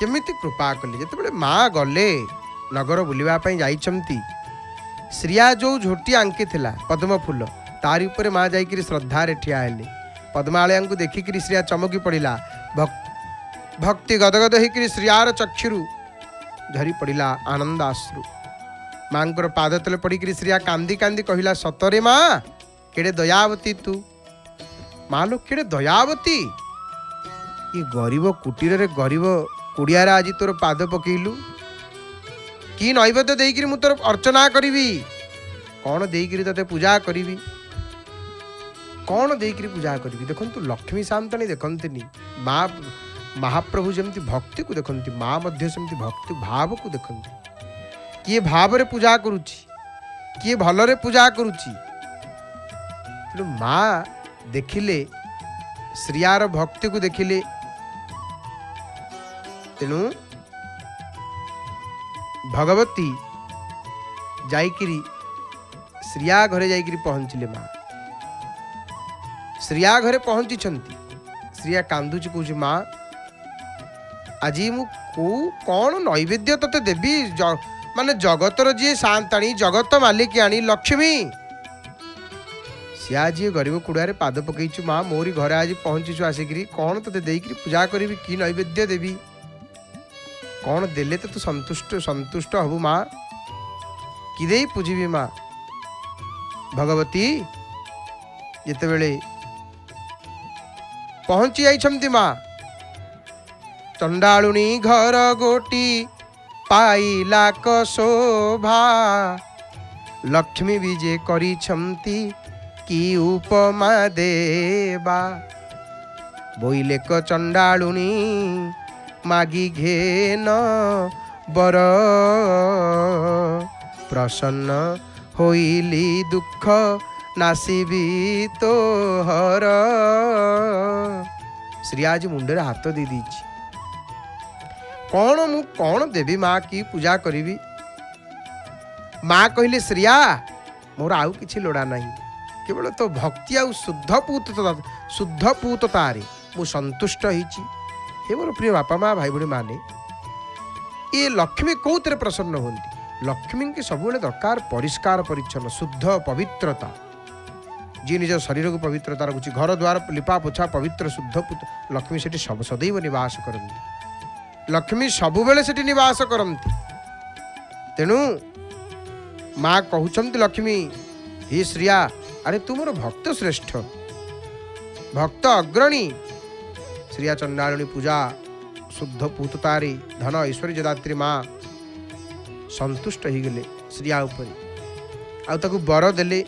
केमिति कृपा कले। जिते माँ गले नगर बुलवाई जाइछंती श्रिया जो झोटी आंकी थिला पद्म फूल तारी उपरे माँ जाइकरी श्रद्धारे ठिया हेले। पद्मालया को देखिकी श्रिया चमकी पड़ा भक्ति गदगद होकर श्रियार चक्षुरु झरी पड़ा आनंदाश्रु। माँ को पाद तले पड़ी श्रिया कांदी कांदी कहला सतरे माँ केड़े दयावती तू। माँ लोग केड़े दयावती ये गरीब कुटीर रे गरीब कुड़ियार आज तोर पाद पकेलु कि नैवेद्य देकर मु तोर अर्चना करी कौन देकर ते पूजा करी कौन देकर पूजा करी। देखु लक्ष्मी शांतनी देखती माँ महाप्रभु जमती भक्ति को देखती माँ मध्य सेमती भक्ति भाव को देखती किए भाव रे पूजा करुची किए भलरे पूजा करुची। तेणु माँ देखिले श्रियार भक्ति को देखिले तेणु भगवती जाइकिरी श्रिया घरे जाइकिरी पहुँचले। माँ श्रिया घरे पहुँची श्रिया कांदुची कौच माँ आज मु कौन नैवेद्य तते देवी माने जगतर जी शांताणी जगत मालिक आनी लक्ष्मी सी आज गरीब कुड़िया पाद पकईचु माँ मोरी घर आज पहुँचीचु आसिकी कौन तते देकर पूजा करी कि नैवेद्य देवी कौन देले तो तू संतुष्ट संतुष्ट हबु माँ कि दे पूजिबी। माँ भगवती जिते बेले पहुँची जाइछंती माँ चंडालुनी घर गोटी पाइला क शोभा लक्ष्मी विजय करिछंती की उपमा देवा। बोइले क चंडालुनी मागी घेन बर प्रसन्न होइली दुख नासिबी तोहर। श्री आज मुंडे हाथ दे दीची कौन मु कौन देवी माँ की पूजा करी। माँ कहले श्रिया मोर आउ किछि लोड़ा नहीं केवल तो भक्ति आउ शुद्ध पूततारे मु संतुष्ट होइछि। हे मोर प्रिय बापा माँ भाई भणी माने ये लक्ष्मी कौतरे प्रसन्न होती लक्ष्मी की सब दरकार परिष्कार परिच्छन्न शुद्ध पवित्रता जी निज शरीर को पवित्रता रखुची घर द्वार लिपा पोछा पवित्र शुद्ध लक्ष्मी से सदैव निवास करती लक्ष्मी सबुबले से निवास करती। तेणु माँ कहते लक्ष्मी हे श्रिया अरे तू मोर भक्त श्रेष्ठ भक्त अग्रणी। श्रिया चंडालुणी पूजा शुद्ध पूततारी धन ऐश्वर्य दात्री माँ संतुष्ट हो गले श्रिया उपरे आ ताकू बर देले।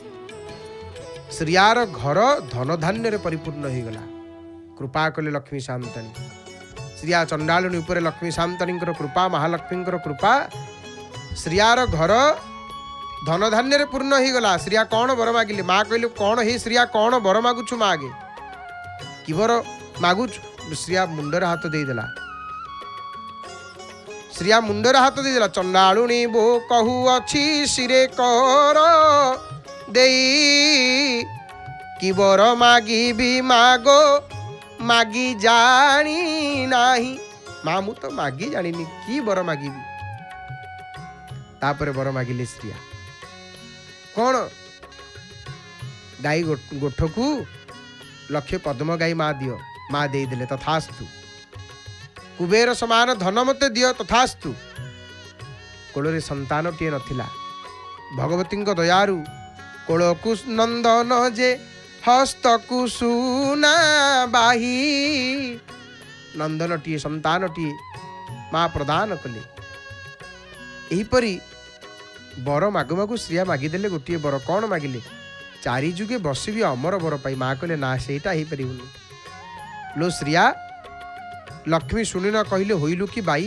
श्रियार घर धन धान्य परिपूर्ण हो गला कृपा कले लक्ष्मी शांतानी। श्रिया चंडालुणी उपरे लक्ष्मी शांतानी कृपा महालक्ष्मी कृपा श्रियार घर धन धान्य पूर्ण हो गला। श्रिया कौन बर मागिले माँ कहले कौन हे श्रिया कौन बर मागुछु माँ आगे कि बर मागुछु। श्रिया मुंडर हाथ देदेला श्रिया मुंडर हाथ देदेला चंडालुणी बो कहू अछि सिरे कर देई कि बर मागी भी मागो मागी जानी नाही। माँ मु तो मागी जानी कि बर मागी तापर बर मागिले श्रिया कौन गाई गोठ को लक्ष्य पद्म गाई माँ दियो माँ दे देले तथास्तु। कुबेर समान धन मते दियो तथास्तु। कोଳରେ संतान टे नथिला भगवती दयारु कोळकु नंदन जे हस्तकु सुना बाही नंदन टी संतान टी माँ प्रदान कले। एहीपरि बर मागु मागु श्रिया मागिदेले गोटे बर कौन मागिले चारि जुगे बसबी अमर बर पाई। माँ कहले ना सेटा हो पारिबुनी। लो श्रिया लक्ष्मी शुणी न कहले होइलु कि बाई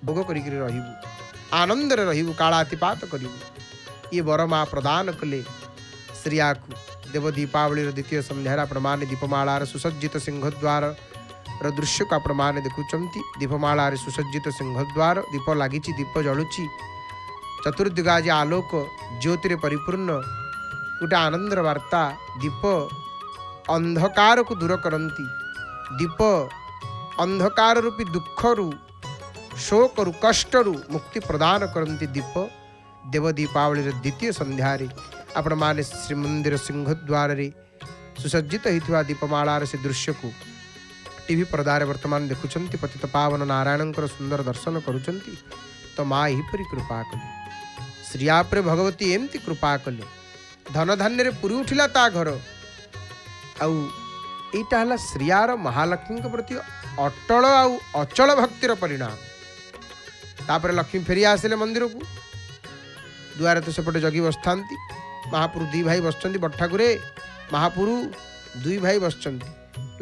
भोग करिक रहिबु, आनंदरे रहिबु, कालातिपात करिबु। ये वर माँ प्रदान कले श्रिया को। देव दीपावली द्वितीय संध्यार आपण माने दीपमालार सुसज्जित सिंहद्वार दृश्य को आपण माने देखुचंती। दीपमालार सुसज्जित सिंहद्वार, दीप लागिची, दीप जळुची, चतुर्दिग आज आलोक ज्योतिर परिपूर्ण गोटे आनंदर वार्ता। दीप अंधकार को दूर करती, दीप अंधकार रूपी दुखरु शोकरु कष्टरु मुक्ति प्रदान करती। दीप देव दीपावली द्वितीय संध्यारे आपण माने श्रीमंदिर सिंहद्वार सुसज्जित होता दीपमालार से दृश्य को टीवी पर्दार वर्तमान देखुंत। पतित पावन नारायण सुंदर दर्शन करुचंती। तो माँ यहीपरि कृपा कले श्रिया पर भगवती एमती कृपा कले धन धान्य पुरी उठिला ता घर। आईटा है श्रियार महालक्ष्मी के प्रति अटल आउ अचल भक्तिर परिणाम। तापर लक्ष्मी फेरी आसिले मंदिर को। दुआरे तो सेपटे जगी बसता महापुरु दुई भाई बसचंती बड़ ठाकुरे। महापुरु दुई भाई बसचंती।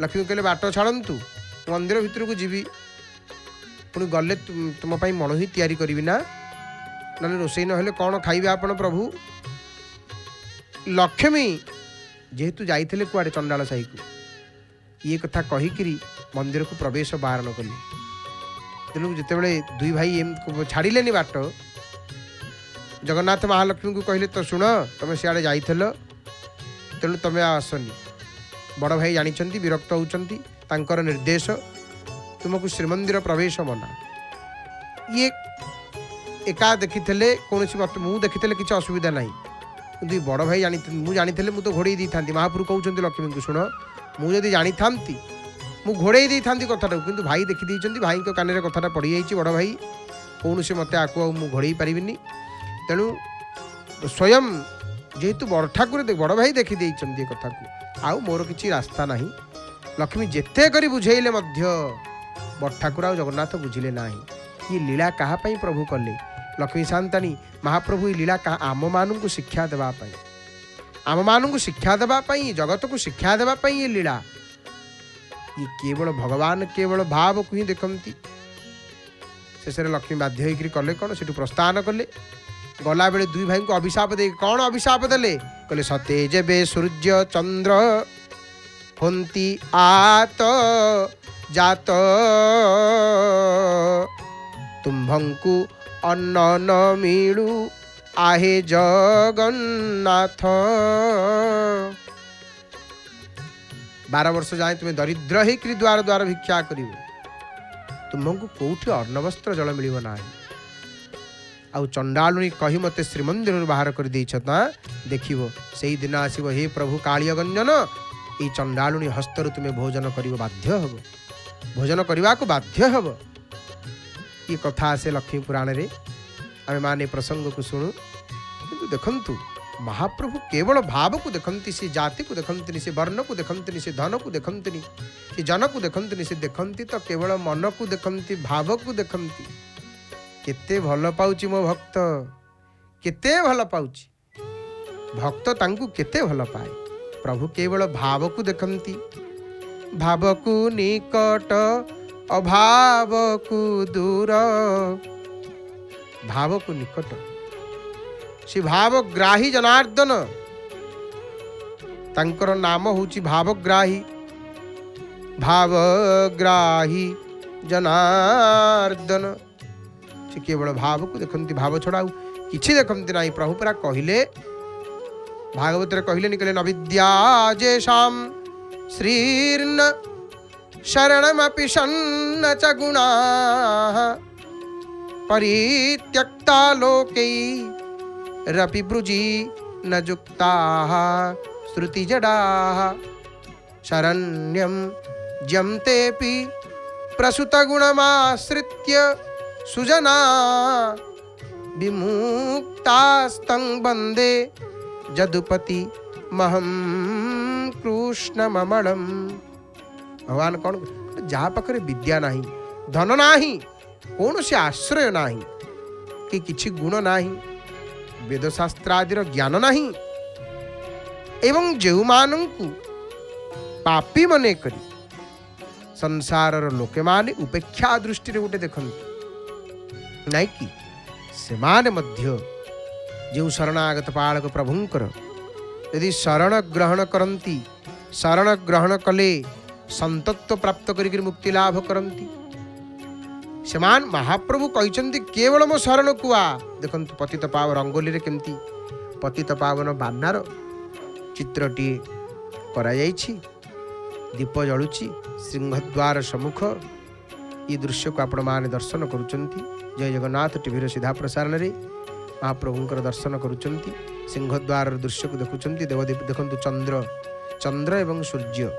लक्ष्मी कहले बाट छाड़तु मंदिर भितर को जीवी पुणी गले तुम पाई मन ही तैयारी करी ना ना रोषे ना कौन खाइबे आपण प्रभु। लक्ष्मी जेहेतु जाइथिले कुआडे चंडाल साही को ये कथा कहीकि मंदिर को प्रवेश बारण कले। तेणु जितेबले दुई भाई एम छाड़िले बाट जगन्नाथ महालक्ष्मी को कहले तो शुण तुम सियाड़े जाइथिल तेणु तुम आसनी। बड़ भाई जानी विरक्त होउचंती तांकर निर्देश तुमको श्रीमंदिर प्रवेश मना। ये एका देखी कौन मु देखी किसी असुविधा ना कि बड़ भाई जानी मुझे तो घोड़े दी था। महापुरु कहते लक्ष्मी को शुण मुझे जानी था मु घोड़े दी था कथा कि भाई देखी भाई कान में कथा पड़ जाइए बड़ भाई कौन से मत आकु मु घोड़े पारिनी। तेणु स्वयं जेहेतु बड़ ठाकुर बड़ भाई देखी देइछन्ती कथा को आउ मोर किसी रास्ता नहीं। लक्ष्मी जेते करी बुझेइले मध्य बड़ ठाकुर आ जगन्नाथ बुझिले नाही। ये लीला कहा पई प्रभु कले। लक्ष्मी शांतानी महाप्रभु ये लीला कहा आम मानू को शिक्षा देवा पई, आम मानू को शिक्षा देवा पई, जगत को शिक्षा देवा पई ये लीला। ये केवल भगवान केवल भाव को ही देखती। शेष लक्ष्मी बाध्य होकर कले कौन से प्रस्थान कले। गला बेले दुई भाई को अभिशाप दे कौन अभिशाप देले कहले सते जेबे सूर्य चंद्र होंती आत जात तुम्भंकु अन्न न मिलू आहे जगन्नाथ। 12 वर्ष जाए तुम्हें दरिद्र होकर द्वार द्वार भिक्षा कर तुमको कौटी अन्न वस्त्र जल मिल ना। आउ चंडालुणी कही मते श्रीमंदिर बाहर कर देखिबो से दिन आसब हे प्रभु कालिय गंजन ये चंडालुणी हस्तर तुम्हें भोजन कर बाध्य हब, भोजन करने को बाध्य हब। ये कथा आसे लक्ष्मी पुराण रे आमे माने प्रसंग को शुणु। किंतु देखंतु महाप्रभु केवल भाव को देखती, से जाति को देखती, से वर्ण को देखती, से धन को देखती, से जन को देखती, से देखती तो केवल मन को देखती, भाव को देखती। केते भल पाउची मो भक्त, केते भल पाउची भक्त तांकु केते भल पाए। प्रभु केवल भाव को देखती, भाव को निकट अभाव को दूर। भाव को निकट से भावग्राही जनार्दन, तांकर नाम होची भावग्राही, भावग्राही जनार्दन। से केवल भाव को देखती, भाव छड़ा किछि देखती ना। प्रभु पुरा कहले भागवत कहले निकले न विद्या जेषां श्रीर्न शरणमपि सन्न च गुणाः परित्यक्ता लोकै रपि ब्रुजी न जुक्ताः श्रुति जडाः शरण्यं जमतेऽपि प्रसुत गुणमाश्रित्य सुजना विमुक्तास्तं वन्दे जदुपति महम कृष्णममलम। भगवान कौन जहाँ पाखरे विद्या नाही, धन नाही, कौन से आश्रय नाही, कि किछि गुण नाही, वेदशास्त्र आदिर ज्ञान नाही, एवं जो मानंकु पापी मने करी संसार लोके माने उपेक्षा दृष्टि रे गोटे देखंतु नाई कि से माने मध्य जो शरणागत पालक प्रभुंकर यदि शरण ग्रहण करती शरण ग्रहण कले संतत्व प्राप्त करिक मुक्ति लाभ करती सेमान महाप्रभु कहते केवल मो शरण कुआ देखंतु पतित पाव रंगोली रे केमती पतित पावन बानार चित्रटी करा जाइछि दीप जलुची सिंहद्वार सम्मुख ये दृश्य को आपण माने दर्शन करुचंती जय जगन्नाथ टीवी सीधा प्रसारण रे महाप्रभुंकर दर्शन करुचंती सिंहद्वार दृश्य को देखुचंती देवदेव देखंतु चंद्र चंद्र एवं सूर्य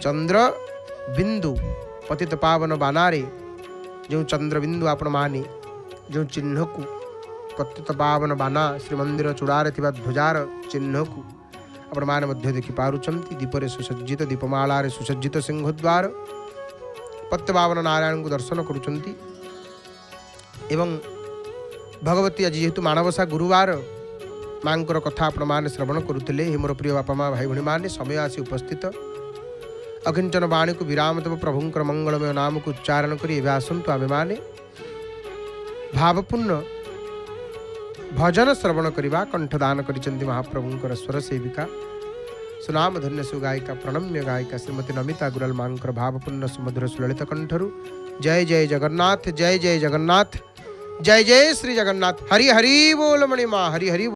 चंद्र बिंदु पतित पावन बानारे जो चंद्र बिंदु आपण माने जो चिन्ह को पतित पावन बाना श्रीमंदिर चूड़ारे थिबा ध्वजार चिन्ह को आपण माने मध्य देखि पारुचंती दीपरे सुसज्जित दीपमालारे सुसज्जित सिंहद्वार पत्य पावन नारायण को दर्शन करुचंती एवं भगवती आज जेहेतु मानवसा गुरुवार मांकर कथा आपण माने श्रवण करुथिले हे मोर प्रिय बापा माँ भाई भणी माने समय आसी उपस्थित अकिंचन वाणी को विराम देव प्रभुंकर मंगलमय नाम को उच्चारण करी एवं आसतु आमे माने भावपूर्ण भजन श्रवण करवा कंठदान करिचंती महाप्रभुंकर स्वर सेविका सुनाम धन्य सुगायिका प्रणम्य गायिका श्रीमती नमिता गुरल मांकर भावपूर्ण सुमधुर सुललित कंठरु जय जय जगन्नाथ जय जय जगन्नाथ जय जय श्री जगन्नाथ हरि हरि बोल मणि माँ हरि हरि